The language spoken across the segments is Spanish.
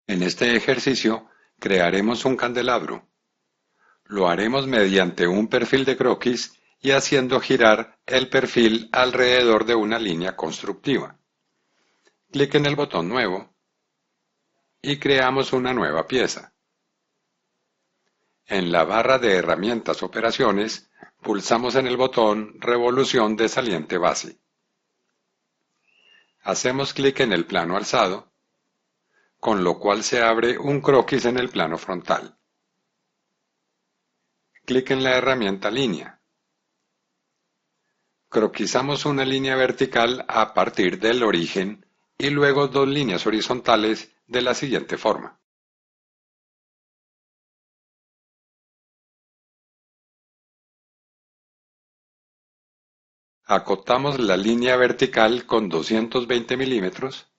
En este ejercicio crearemos un candelabro. Lo haremos mediante un perfil de croquis y haciendo girar el perfil alrededor de una línea constructiva. Clic en el botón Nuevo y creamos una nueva pieza. En la barra de herramientas Operaciones, pulsamos en el botón Revolución de saliente base. Hacemos clic en el plano alzado, con lo cual se abre un croquis en el plano frontal. Clic en la herramienta Línea. Croquisamos una línea vertical a partir del origen y luego dos líneas horizontales de la siguiente forma. Acotamos la línea vertical con 220 milímetros,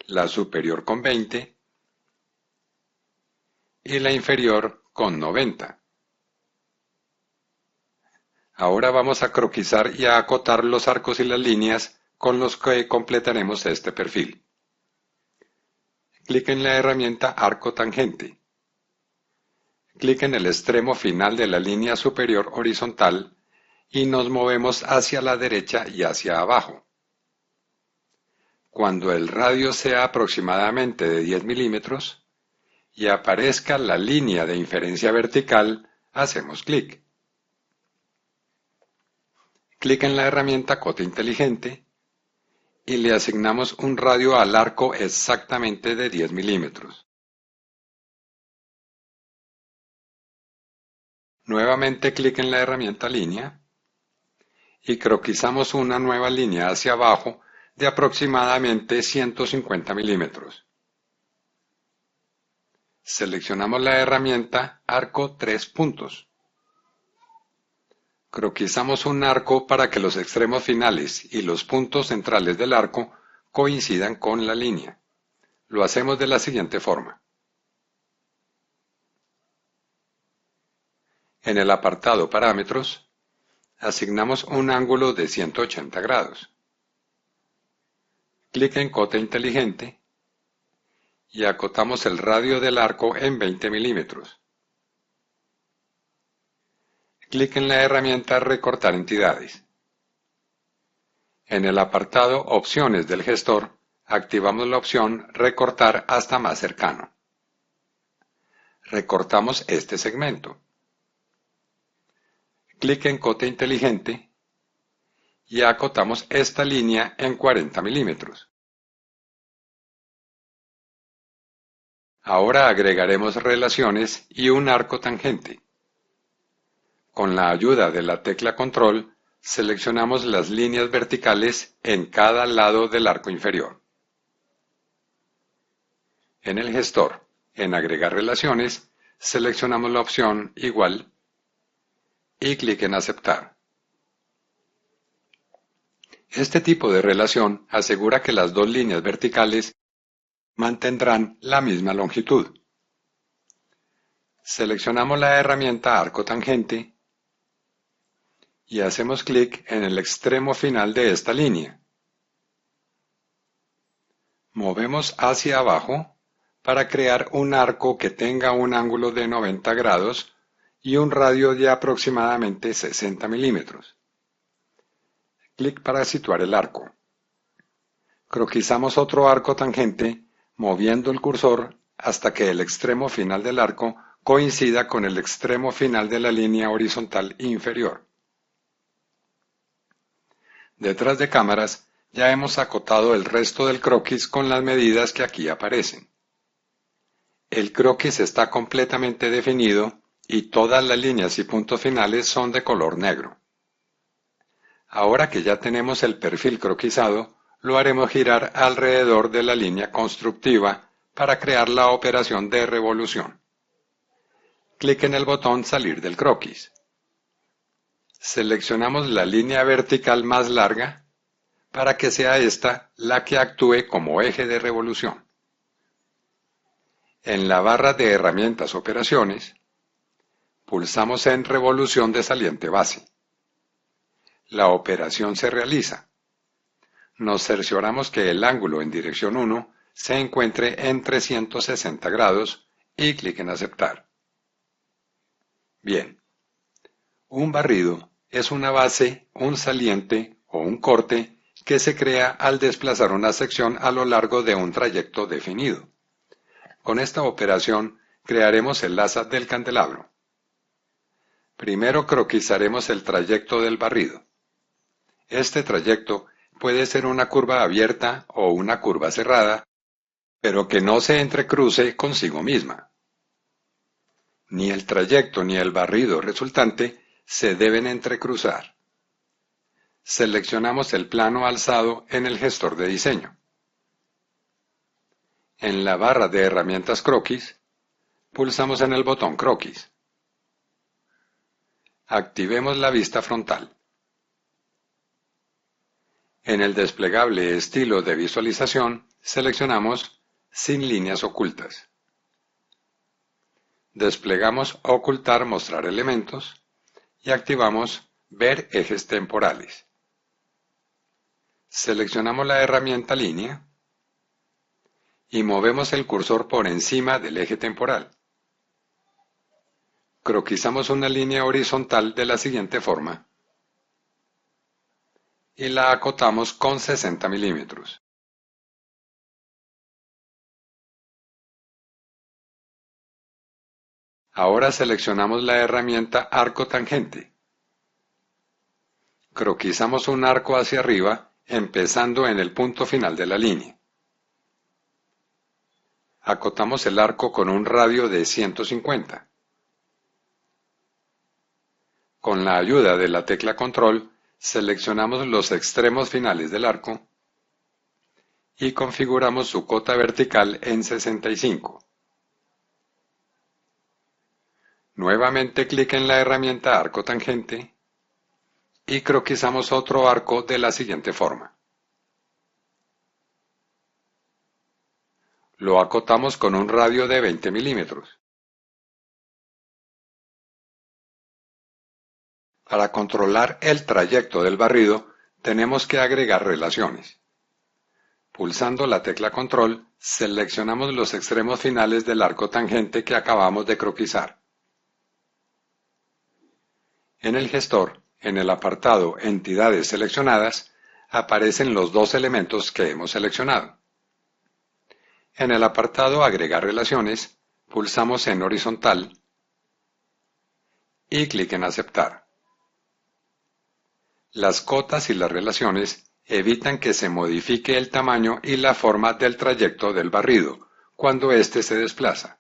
la superior con 20 y la inferior con 90. Ahora vamos a croquisar y a acotar los arcos y las líneas con los que completaremos este perfil. Clic en la herramienta Arco Tangente. Clic en el extremo final de la línea superior horizontal y nos movemos hacia la derecha y hacia abajo. Cuando el radio sea aproximadamente de 10 milímetros y aparezca la línea de inferencia vertical, hacemos clic. Clic en la herramienta Cote Inteligente y le asignamos un radio al arco exactamente de 10 milímetros. Nuevamente clic en la herramienta Línea y croquisamos una nueva línea hacia abajo de aproximadamente 150 milímetros. Seleccionamos la herramienta Arco 3 puntos. Croquisamos un arco para que los extremos finales y los puntos centrales del arco coincidan con la línea. Lo hacemos de la siguiente forma. En el apartado Parámetros, asignamos un ángulo de 180 grados. Clic en Cote Inteligente y acotamos el radio del arco en 20 milímetros. Clic en la herramienta Recortar entidades. En el apartado Opciones del gestor, activamos la opción Recortar hasta más cercano. Recortamos este segmento. Clic en Cote Inteligente y acotamos esta línea en 40 milímetros. Ahora agregaremos relaciones y un arco tangente. Con la ayuda de la tecla Control, seleccionamos las líneas verticales en cada lado del arco inferior. En el gestor, en Agregar relaciones, seleccionamos la opción Igual y clic en Aceptar. Este tipo de relación asegura que las dos líneas verticales mantendrán la misma longitud. Seleccionamos la herramienta Arco Tangente y hacemos clic en el extremo final de esta línea. Movemos hacia abajo para crear un arco que tenga un ángulo de 90 grados y un radio de aproximadamente 60 milímetros. Clic para situar el arco. Croquisamos otro arco tangente moviendo el cursor hasta que el extremo final del arco coincida con el extremo final de la línea horizontal inferior. Detrás de cámaras ya hemos acotado el resto del croquis con las medidas que aquí aparecen. El croquis está completamente definido y todas las líneas y puntos finales son de color negro. Ahora que ya tenemos el perfil croquisado, lo haremos girar alrededor de la línea constructiva para crear la operación de revolución. Clic en el botón Salir del croquis. Seleccionamos la línea vertical más larga para que sea esta la que actúe como eje de revolución. En la barra de herramientas Operaciones, pulsamos en Revolución de saliente base. La operación se realiza. Nos cercioramos que el ángulo en dirección 1 se encuentre en 360 grados y clic en Aceptar. Bien, un barrido es una base, un saliente o un corte que se crea al desplazar una sección a lo largo de un trayecto definido. Con esta operación crearemos el asa del candelabro. Primero croquisaremos el trayecto del barrido. Este trayecto puede ser una curva abierta o una curva cerrada, pero que no se entrecruce consigo misma. Ni el trayecto ni el barrido resultante se deben entrecruzar. Seleccionamos el plano alzado en el gestor de diseño. En la barra de herramientas croquis, pulsamos en el botón croquis. Activemos la vista frontal. En el desplegable estilo de visualización, seleccionamos sin líneas ocultas. Desplegamos ocultar mostrar elementos y activamos ver ejes temporales. Seleccionamos la herramienta línea y movemos el cursor por encima del eje temporal. Croquisamos una línea horizontal de la siguiente forma y la acotamos con 60 milímetros. Ahora seleccionamos la herramienta arco tangente. Croquisamos un arco hacia arriba, empezando en el punto final de la línea. Acotamos el arco con un radio de 150. Con la ayuda de la tecla Control, seleccionamos los extremos finales del arco y configuramos su cota vertical en 65. Nuevamente clic en la herramienta arco tangente y croquisamos otro arco de la siguiente forma. Lo acotamos con un radio de 20 milímetros. Para controlar el trayecto del barrido, tenemos que agregar relaciones. Pulsando la tecla Control, seleccionamos los extremos finales del arco tangente que acabamos de croquisar. En el gestor, en el apartado Entidades seleccionadas, aparecen los dos elementos que hemos seleccionado. En el apartado Agregar relaciones, pulsamos en horizontal y clic en Aceptar. Las cotas y las relaciones evitan que se modifique el tamaño y la forma del trayecto del barrido cuando éste se desplaza.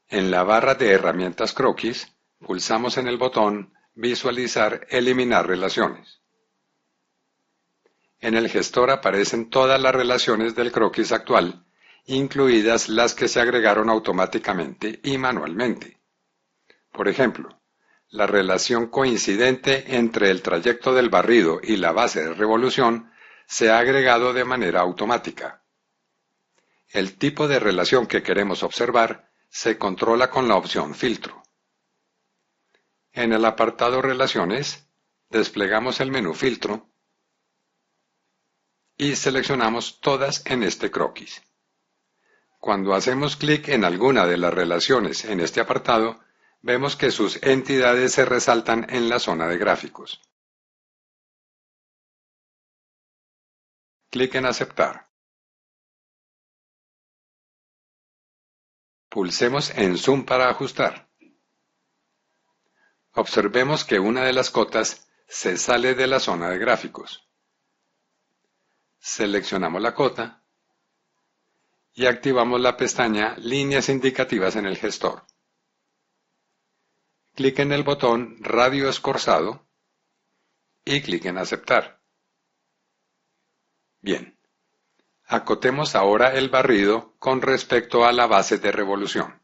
En la barra de herramientas croquis, pulsamos en el botón Visualizar Eliminar relaciones. En el gestor aparecen todas las relaciones del croquis actual, incluidas las que se agregaron automáticamente y manualmente. Por ejemplo, la relación coincidente entre el trayecto del barrido y la base de revolución se ha agregado de manera automática. El tipo de relación que queremos observar se controla con la opción Filtro. En el apartado Relaciones, desplegamos el menú Filtro y seleccionamos todas en este croquis. Cuando hacemos clic en alguna de las relaciones en este apartado, vemos que sus entidades se resaltan en la zona de gráficos. Clic en Aceptar. Pulsemos en Zoom para ajustar. Observemos que una de las cotas se sale de la zona de gráficos. Seleccionamos la cota y activamos la pestaña Líneas indicativas en el gestor. Clic en el botón Radio escorzado y clic en Aceptar. Bien, acotemos ahora el barrido con respecto a la base de revolución.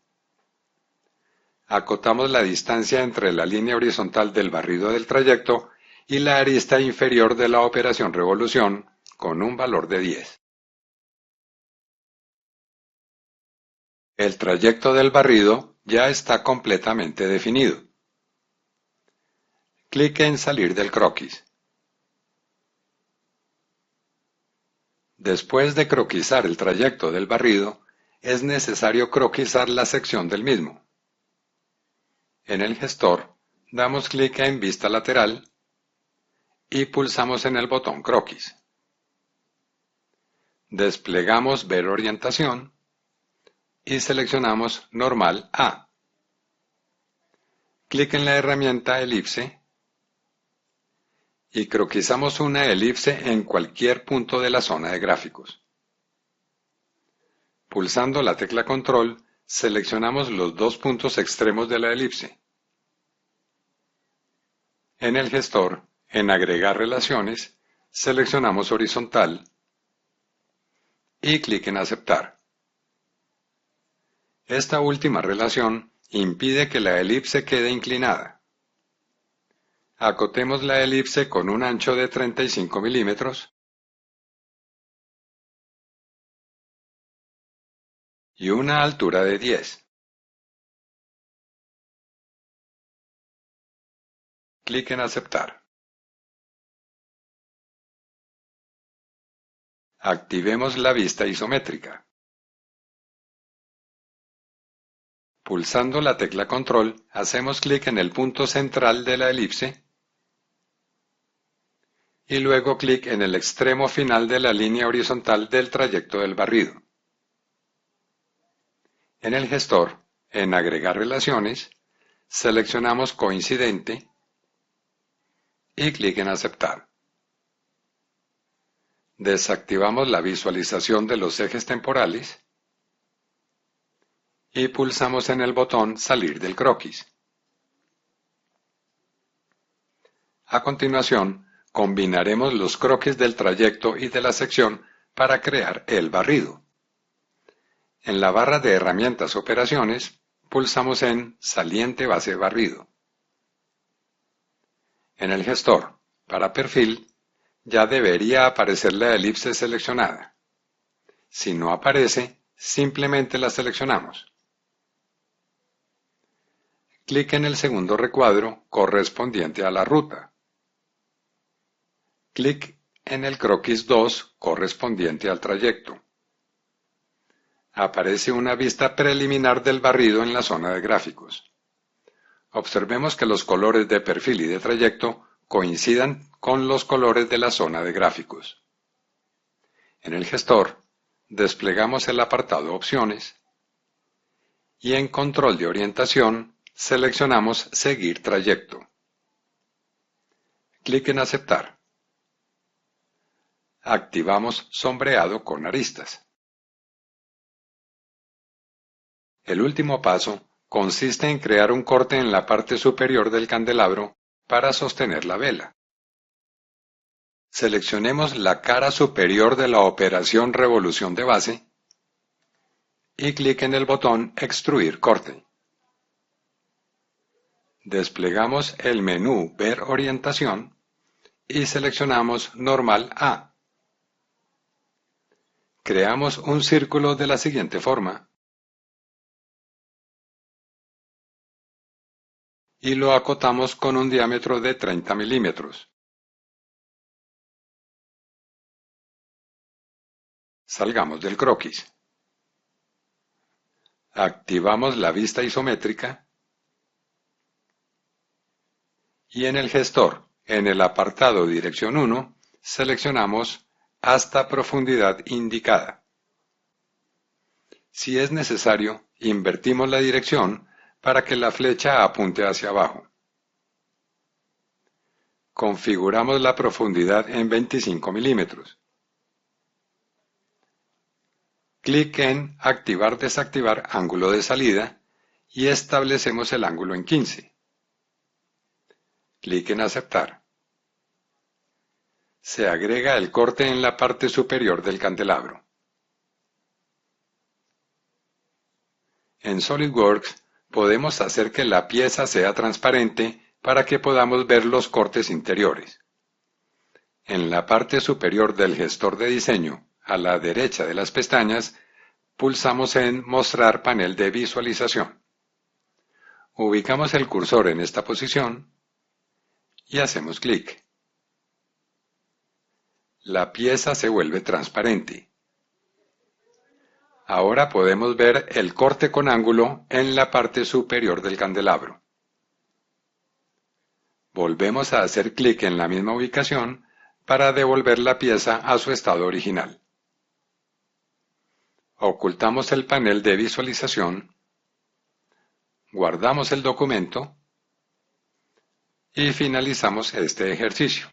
Acotamos la distancia entre la línea horizontal del barrido del trayecto y la arista inferior de la operación revolución con un valor de 10. El trayecto del barrido ya está completamente definido. Clic en Salir del croquis. Después de croquisar el trayecto del barrido, es necesario croquisar la sección del mismo. En el gestor, damos clic en Vista lateral y pulsamos en el botón Croquis. Desplegamos Ver orientación y seleccionamos Normal A. Clic en la herramienta Elipse y croquisamos una elipse en cualquier punto de la zona de gráficos. Pulsando la tecla Control, seleccionamos los dos puntos extremos de la elipse. En el gestor, en Agregar relaciones, seleccionamos Horizontal y clic en Aceptar. Esta última relación impide que la elipse quede inclinada. Acotemos la elipse con un ancho de 35 milímetros y una altura de 10. Clic en Aceptar. Activemos la vista isométrica. Pulsando la tecla Control, hacemos clic en el punto central de la elipse y luego clic en el extremo final de la línea horizontal del trayecto del barrido. En el gestor, en Agregar relaciones, seleccionamos Coincidente y clic en Aceptar. Desactivamos la visualización de los ejes temporales y pulsamos en el botón Salir del croquis. A continuación, combinaremos los croquis del trayecto y de la sección para crear el barrido. En la barra de Herramientas Operaciones, pulsamos en Saliente base barrido. En el gestor, para perfil, ya debería aparecer la elipse seleccionada. Si no aparece, simplemente la seleccionamos. Clic en el segundo recuadro correspondiente a la ruta. Clic en el croquis 2 correspondiente al trayecto. Aparece una vista preliminar del barrido en la zona de gráficos. Observemos que los colores de perfil y de trayecto coincidan con los colores de la zona de gráficos. En el gestor, desplegamos el apartado Opciones y en Control de orientación seleccionamos Seguir trayecto. Clic en Aceptar. Activamos Sombreado con aristas. El último paso consiste en crear un corte en la parte superior del candelabro para sostener la vela. Seleccionemos la cara superior de la operación Revolución de base y clic en el botón Extruir corte. Desplegamos el menú Ver orientación y seleccionamos Normal A. Creamos un círculo de la siguiente forma y lo acotamos con un diámetro de 30 milímetros. Salgamos del croquis. Activamos la vista isométrica y en el gestor, en el apartado Dirección 1, seleccionamos Hasta profundidad indicada. Si es necesario, invertimos la dirección para que la flecha apunte hacia abajo. Configuramos la profundidad en 25 milímetros. Clic en Activar-Desactivar ángulo de salida y establecemos el ángulo en 15. Clic en Aceptar. Se agrega el corte en la parte superior del candelabro. En SolidWorks podemos hacer que la pieza sea transparente para que podamos ver los cortes interiores. En la parte superior del gestor de diseño, a la derecha de las pestañas, pulsamos en Mostrar panel de visualización. Ubicamos el cursor en esta posición y hacemos clic. La pieza se vuelve transparente. Ahora podemos ver el corte con ángulo en la parte superior del candelabro. Volvemos a hacer clic en la misma ubicación para devolver la pieza a su estado original. Ocultamos el panel de visualización, guardamos el documento y finalizamos este ejercicio.